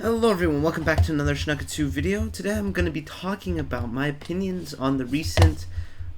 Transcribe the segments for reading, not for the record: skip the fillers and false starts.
Hello everyone, welcome back to another Schnuckatsu video. Today I'm going to be talking about my opinions on the recent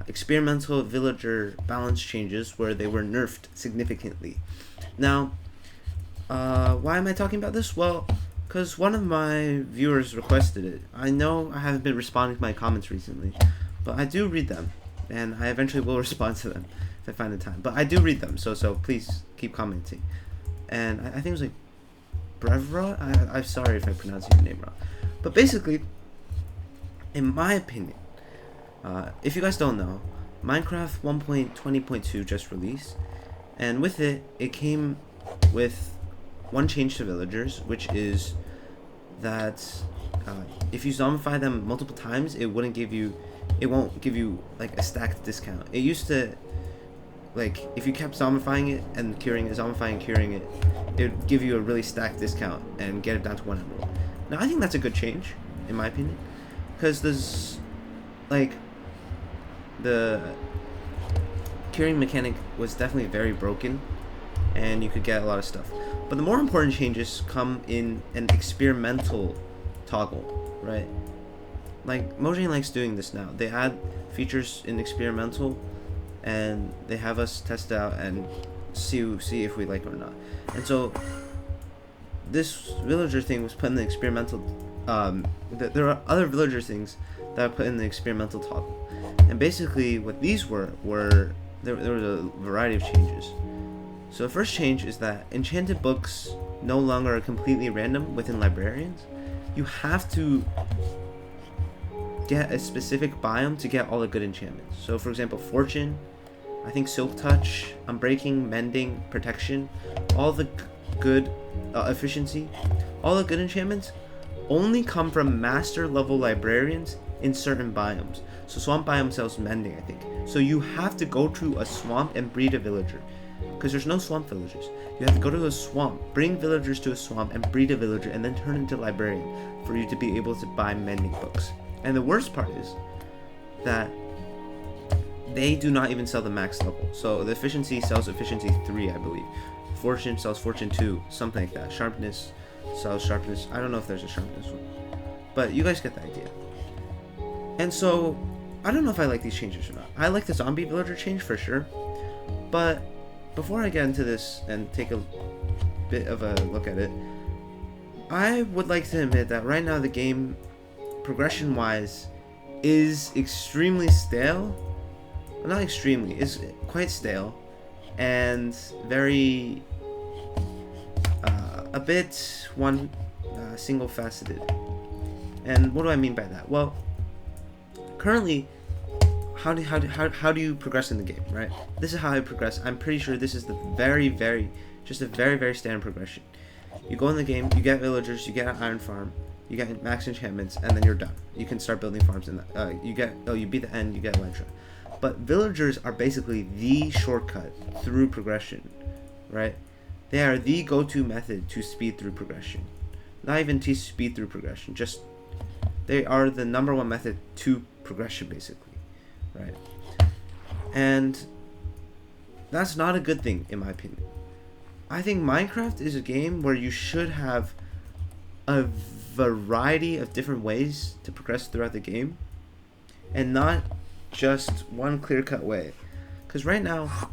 experimental villager balance changes where they were nerfed significantly. Now, why am I talking about this? Well, because one of my viewers requested it. I know I haven't been responding to my comments recently, but I do read them, and I eventually will respond to them if I find the time. But I do read them, so please keep commenting. And I think it was like Brevra? I'm sorry if I pronounced your name wrong. But basically, in my opinion, if you guys don't know, Minecraft 1.20.2 just released, and with it, it came with one change to villagers, which is that if you zombify them multiple times, it won't give you like a stacked discount. It used to, like, if you kept zombifying it and curing it, zombifying and curing it, it would give you a really stacked discount and get it down to 1 emerald. Now, I think that's a good change, in my opinion, because there's, like, the curing mechanic was definitely very broken, and you could get a lot of stuff. But the more important changes come in an experimental toggle, right? Like, Mojang likes doing this now. They add features in experimental, and they have us test out and see if we like it or not. And so this villager thing was put in the experimental. There are other villager things that are put in the experimental toggle, and basically what these were there was a variety of changes. So the first change is that enchanted books no longer are completely random within librarians. You have to get a specific biome to get all the good enchantments. So for example, fortune, I think silk touch, unbreaking, mending, protection, all the good efficiency, all the good enchantments only come from master level librarians in certain biomes. So swamp biome sells mending, I think. So you have to go to a swamp and breed a villager, because there's no swamp villagers. You have to go to a swamp, bring villagers to a swamp and breed a villager, and then turn into librarian for you to be able to buy mending books. And the worst part is that they do not even sell the max level. So the efficiency sells efficiency 3, I believe. Fortune sells fortune 2, something like that. Sharpness sells sharpness. I don't know if there's a sharpness one, but you guys get the idea. And so I don't know if I like these changes or not. I like the zombie villager change for sure, but before I get into this and take a bit of a look at it, I would like to admit that right now the game, progression wise, is extremely stale. Well, not extremely, is quite stale and very a bit single faceted. And what do I mean by that? Well, currently, how do you progress in the game, right? This is how I progress. I'm pretty sure this is the very standard progression. You go in the game, you get villagers, you get an iron farm, you get max enchantments, and then you're done. You can start building farms in that. You beat the end, you get Elytra. But villagers are basically the shortcut through progression, right? They are the go-to method to speed through progression. Not even to speed through progression, just they are the number one method to progression, basically, right? And that's not a good thing, in my opinion. I think Minecraft is a game where you should have a variety of different ways to progress throughout the game, and not just one clear-cut way. Because right now,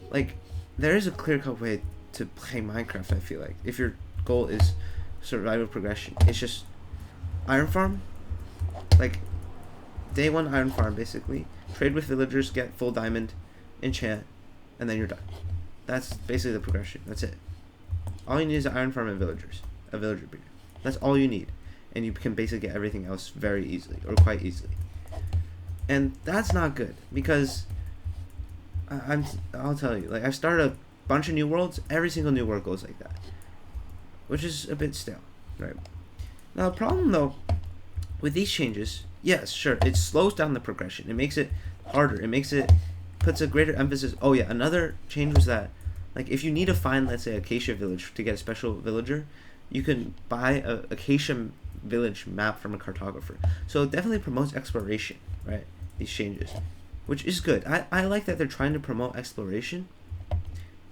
like, there is a clear-cut way to play Minecraft, I feel like. If your goal is survival progression, it's just iron farm, like day 1 iron farm, basically. Trade with villagers, get full diamond, enchant, and then you're done. That's basically the progression. That's it. All you need is an iron farm and villagers. A villager breeder. That's all you need. And you can basically get everything else very easily, or quite easily. And that's not good, because I'll tell you, like, I've started a bunch of new worlds. Every single new world goes like that, which is a bit stale, right? Now the problem though with these changes, yes, sure, it slows down the progression. It makes it harder. Puts a greater emphasis. Oh yeah, another change was that, like, if you need to find, let's say, Acacia Village to get a special villager, you can buy a Acacia Village map from a cartographer. So it definitely promotes exploration, right? These changes, which is good. I like that they're trying to promote exploration,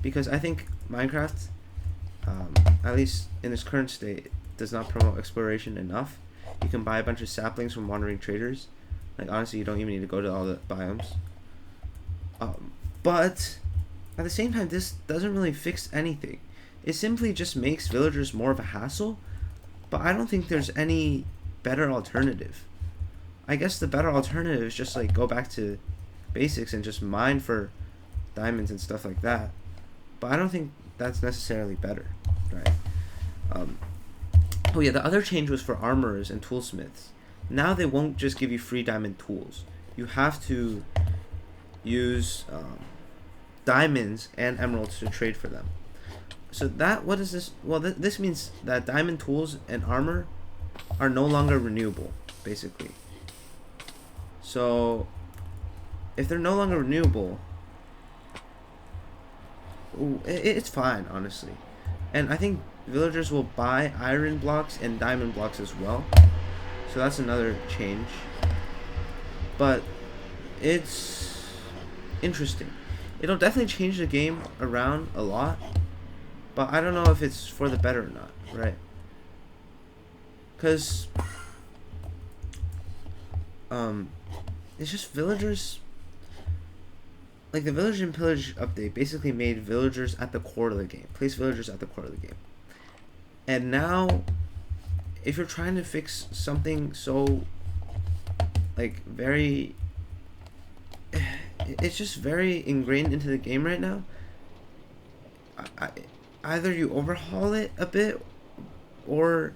because I think Minecraft, at least in its current state, does not promote exploration enough. You can buy a bunch of saplings from wandering traders. Like, honestly, you don't even need to go to all the biomes. But at the same time, this doesn't really fix anything. It simply just makes villagers more of a hassle, but I don't think there's any better alternative. I guess the better alternative is just like go back to basics and just mine for diamonds and stuff like that. But I don't think that's necessarily better, right? Oh yeah, the other change was for armorers and toolsmiths. Now they won't just give you free diamond tools. You have to use diamonds and emeralds to trade for them. So that, what is this? Well, this means that diamond tools and armor are no longer renewable, basically. So if they're no longer renewable, it's fine, honestly. And I think villagers will buy iron blocks and diamond blocks as well. So that's another change. But it's interesting. It'll definitely change the game around a lot. But I don't know if it's for the better or not, right? Because it's just villagers. Like, the Village and Pillage update basically made villagers at the core of the game. Place villagers at the core of the game. And now, if you're trying to fix something so, like, very... It's just very ingrained into the game right now. Either you overhaul it a bit, or...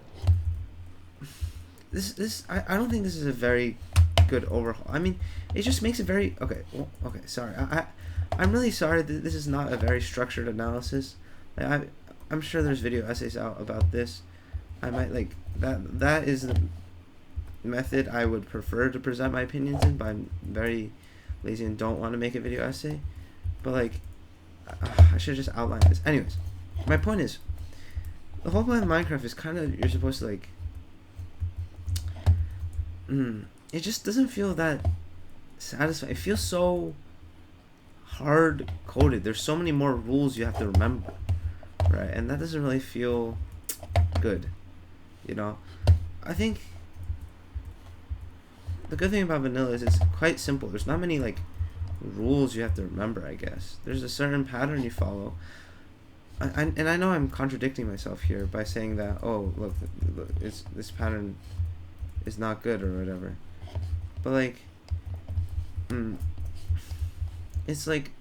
I don't think this is a very good overhaul. I mean, it just makes it very... Okay, sorry. I'm really sorry that this is not a very structured analysis. Like, I'm sure there's video essays out about this. I might, like... That is the method I would prefer to present my opinions in, but I'm very lazy and don't want to make a video essay. But, like... I should just outline this. Anyways, my point is... The whole point of Minecraft is kind of... You're supposed to, like... It just doesn't feel that satisfying. It feels so hard coded. There's so many more rules you have to remember, right? And that doesn't really feel good, you know. I think the good thing about vanilla is it's quite simple. There's not many like rules you have to remember. I guess there's a certain pattern you follow. And I know I'm contradicting myself here by saying that, oh look, it's this pattern is not good or whatever. But like, it's like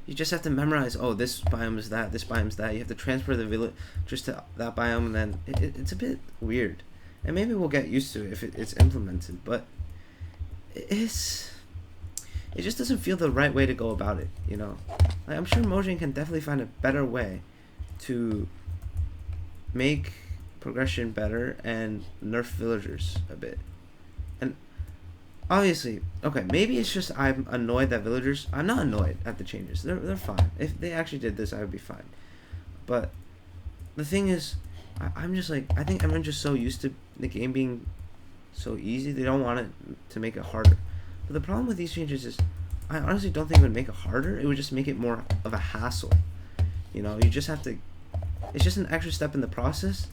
you just have to memorize. Oh, this biome is that. This biome is that. You have to transfer the village just to that biome, and then it's a bit weird. And maybe we'll get used to it if it's implemented. But it just doesn't feel the right way to go about it. You know, like, I'm sure Mojang can definitely find a better way to make progression better and nerf villagers a bit. And obviously, okay, maybe it's just I'm annoyed that villagers... I'm not annoyed at the changes. They're fine. If they actually did this, I would be fine. But the thing is, I'm just like... I think I'm just so used to the game being so easy. They don't want it to make it harder. But the problem with these changes is I honestly don't think it would make it harder. It would just make it more of a hassle. You know, you just have to... It's just an extra step in the process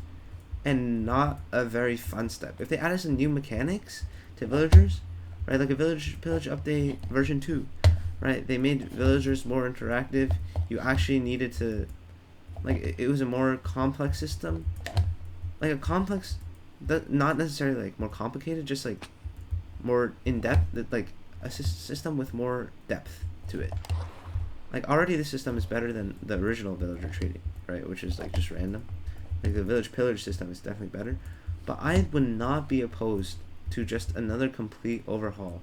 and not a very fun step. If they added some new mechanics to villagers, right, like a Village Pillage update version 2, right, they made villagers more interactive. You actually needed to, like, it was a more complex system, like a complex, not necessarily like more complicated, just like more in-depth, like a system with more depth to it. Like, already the system is better than the original villager trading, right, which is like just random. Like, the Village Pillage system is definitely better, but I would not be opposed to just another complete overhaul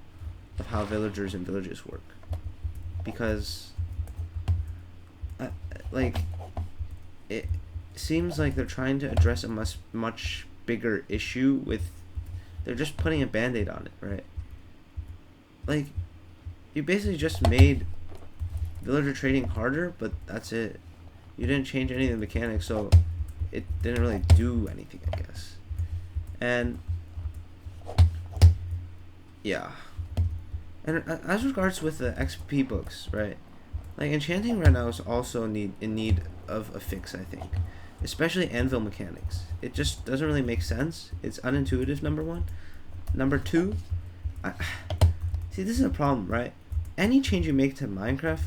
of how villagers and villages work, because like, it seems like they're trying to address a much bigger issue with... They're just putting a band-aid on it, right? Like, you basically just made villager trading harder, but that's it. You didn't change any of the mechanics, so it didn't really do anything, I guess. And yeah. And as regards with the XP books, right? Like, enchanting right now is also in need of a fix, I think. especially anvil mechanics. It just doesn't really make sense. It's unintuitive, number one. Number two, see, this is a problem, right? Any change you make to Minecraft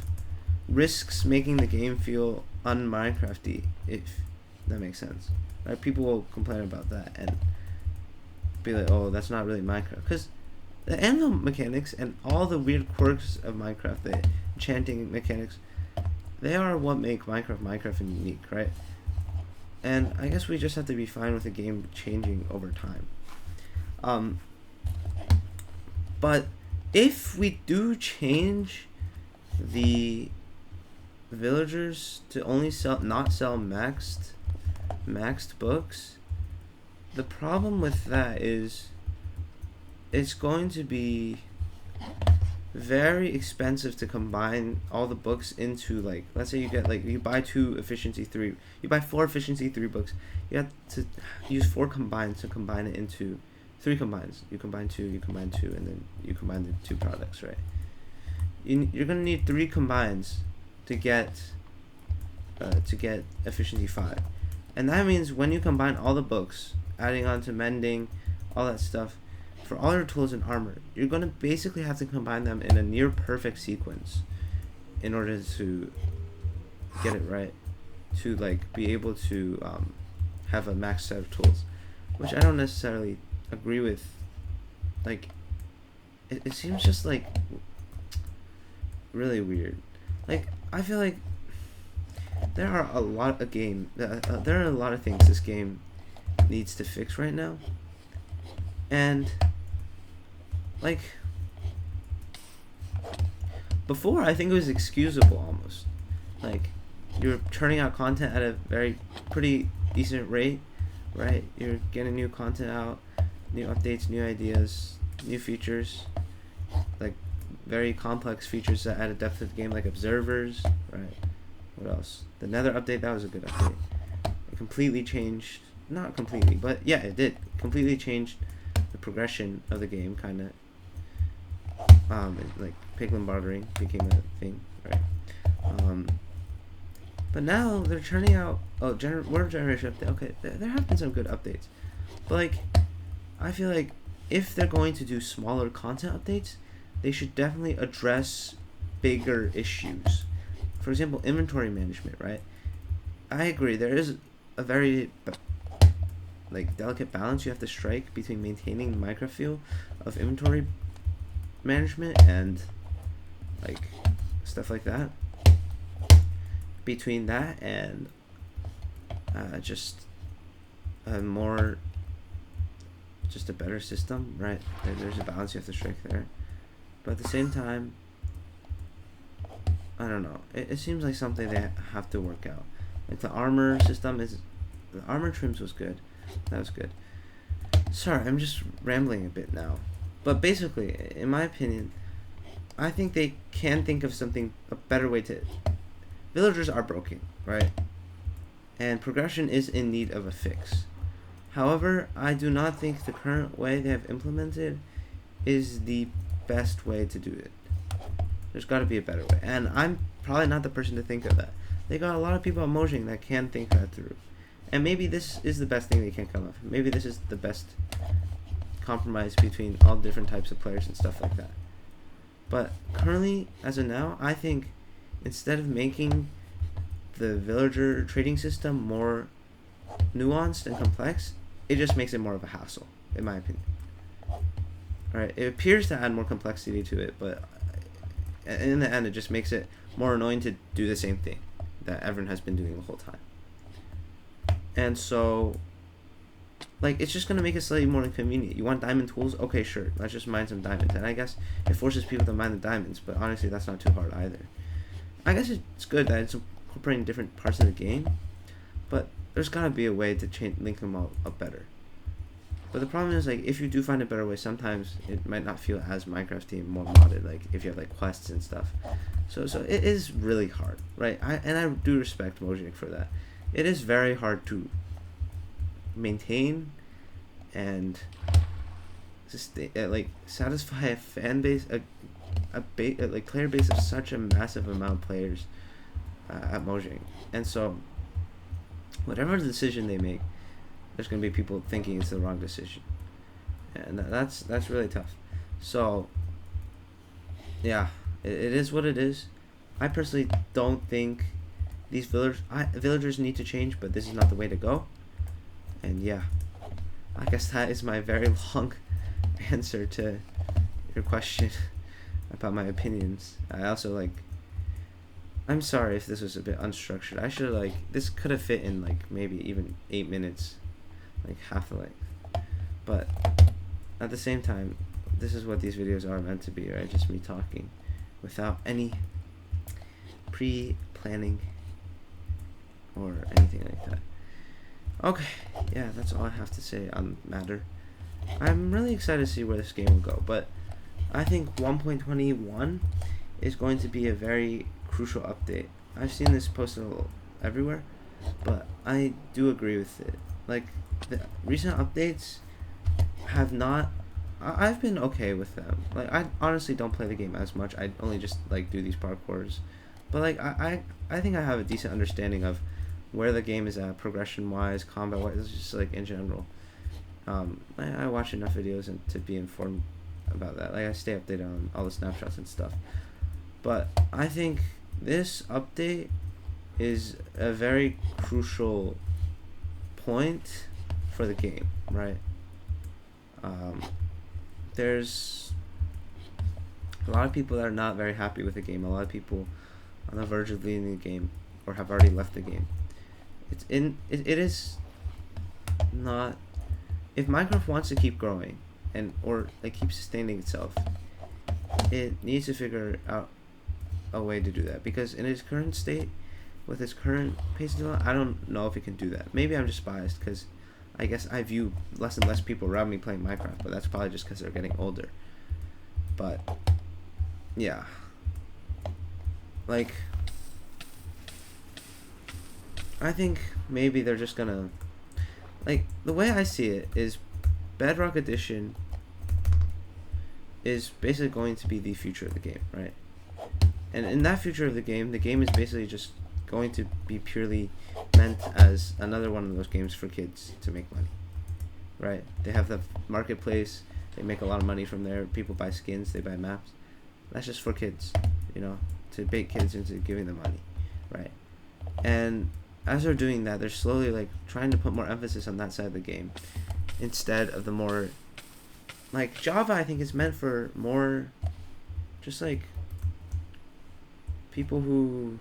risks making the game feel un-Minecrafty, if that makes sense. Right? People will complain about that and be like, oh, that's not really Minecraft. Because the anvil mechanics and all the weird quirks of Minecraft, the enchanting mechanics, they are what make Minecraft and unique, right? And I guess we just have to be fine with the game changing over time. But if we do change the villagers to only not sell maxed books, the problem with that is it's going to be very expensive to combine all the books into, like, let's say you get, like, you buy 4 efficiency 3 books, you have to use 4 combines to combine it into 3 combines. You combine 2, and then you combine the 2 products, right? You're gonna need 3 combines to get efficiency 5, and that means when you combine all the books, adding on to mending, all that stuff, for all your tools and armor, you're going to basically have to combine them in a near perfect sequence in order to get it right, to, like, be able to have a max set of tools, which I don't necessarily agree with. Like, it seems just, like, really weird. Like, I feel like there are a lot of things this game needs to fix right now, and, like, before, I think it was excusable almost. Like, you're churning out content at a pretty decent rate, right? You're getting new content out, new updates, new ideas, new features, like very complex features that add a depth to the game, like observers, right? What else? The Nether update, that was a good update. It completely changed, not completely, but yeah, it did completely change the progression of the game, kind of. Like piglin bartering became a thing, right? But now they're churning out word generation update. Okay, there have been some good updates, but, like, I feel like if they're going to do smaller content updates, they should definitely address bigger issues. For example, inventory management, right? I agree, there is a very, like, delicate balance you have to strike between maintaining the Minecraft feel of inventory management and, like, stuff like that. Between that and just a better system, right? There's a balance you have to strike there. But at the same time, I don't know. It seems like something they have to work out. Like, the armor trims was good. That was good. Sorry, I'm just rambling a bit now. But basically, in my opinion, I think they can think of a better way to... Villagers are broken, right? And progression is in need of a fix. However, I do not think the current way they have implemented is the best way to do it. There's got to be a better way. And I'm probably not the person to think of that. They got a lot of people at Mojang that can think that through. And maybe this is the best thing they can come up with. Maybe this is the best compromise between all different types of players and stuff like that. But currently, as of now, I think instead of making the villager trading system more nuanced and complex, it just makes it more of a hassle, in my opinion. Alright, it appears to add more complexity to it, but in the end, it just makes it more annoying to do the same thing that everyone has been doing the whole time. And so, like, it's just going to make it slightly more inconvenient. You want diamond tools? Okay, sure. Let's just mine some diamonds. And I guess it forces people to mine the diamonds, but honestly, that's not too hard either. I guess it's good that it's incorporating different parts of the game, but there's got to be a way to link them all up better. But the problem is, like, if you do find a better way, sometimes it might not feel as Minecraft-y and more modded, like, if you have, like, quests and stuff. So it is really hard, right? I do respect Mojang for that. It is very hard to maintain and satisfy a fan base, like player base of such a massive amount of players at Mojang. And so whatever decision they make, there's gonna be people thinking it's the wrong decision, and that's really tough. So yeah, it is what it is. I personally don't think these villagers need to change, but this is not the way to go. And yeah, I guess that is my very long answer to your question about my opinions. I also I'm sorry if this was a bit unstructured. I should this could have fit in maybe even 8 minutes, half the length. But at the same time, this is what these videos are meant to be, right? Just me talking without any pre-planning or anything like that. Okay, yeah, that's all I have to say on the matter. I'm really excited to see where this game will go, but I think 1.21 is going to be a very crucial update. I've seen this posted everywhere, but I do agree with it. The recent updates have not. I've been okay with them. I honestly don't play the game as much. I only just do these parkours, but I think I have a decent understanding of where the game is at, progression wise, combat wise, just in general. I watch enough videos to be informed about that. I stay updated on all the snapshots and stuff. But I think this update is a very crucial point for the game, right? There's a lot of people that are not very happy with the game. A lot of people on the verge of leaving the game or have already left the game. It is not. If Minecraft wants to keep growing or keep sustaining itself, it needs to figure out a way to do that, because in its current state, with its current pace of development, I don't know if it can do that. Maybe I'm just biased because I guess I view less and less people around me playing Minecraft, but that's probably just because they're getting older. But yeah, I think maybe they're just gonna the way I see it is Bedrock Edition is basically going to be the future of the game, right? And in that future of the game is basically just going to be purely meant as another one of those games for kids to make money, right? They have the marketplace, they make a lot of money from there, people buy skins, they buy maps. That's just for kids, to bait kids into giving them money, right? And as they're doing that, they're slowly trying to put more emphasis on that side of the game instead of the more Java. I think is meant for more just people who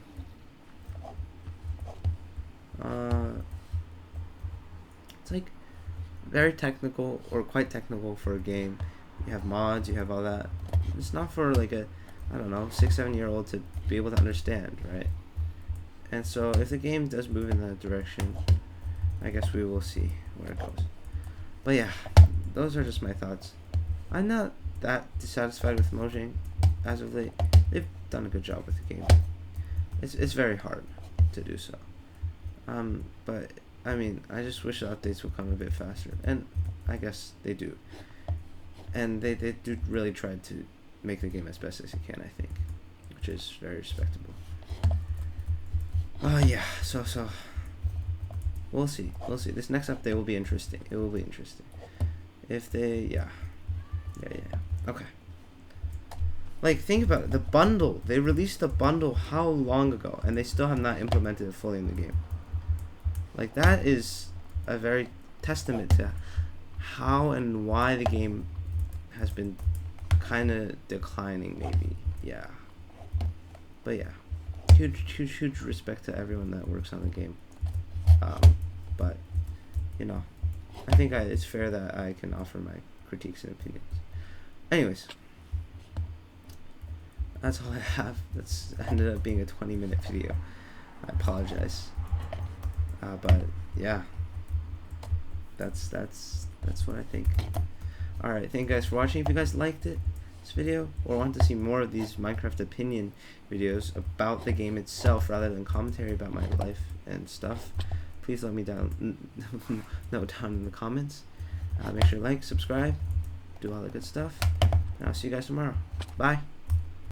it's very technical or quite technical for a game. You have mods, you have all that. It's not for I don't know, 6-7-year-old to be able to understand, right? And so if the game does move in that direction, I guess we will see where it goes. But yeah, those are just my thoughts. I'm not that dissatisfied with Mojang as of late. They've done a good job with the game. It's very hard to do so. But I mean, I just wish the updates would come a bit faster, and I guess they do. And they do really try to make the game as best as they can, I think, which is very respectable. Yeah, so we'll see. This next update will be interesting. It will be interesting. If they, yeah. Okay. Think about it. The bundle. They released the bundle how long ago, and they still have not implemented it fully in the game. That is a very testament to how and why the game has been kind of declining, maybe. Yeah. But yeah. Huge respect to everyone that works on the game. But I think it's fair that I can offer my critiques and opinions. Anyways, that's all I have. That's ended up being a 20-minute video. I apologize. But yeah, that's what I think. Alright, thank you guys for watching. If you guys liked this video or want to see more of these Minecraft opinion videos about the game itself rather than commentary about my life and stuff, please let me know down in the comments. Make sure to like, subscribe, do all the good stuff, and I'll see you guys tomorrow. Bye.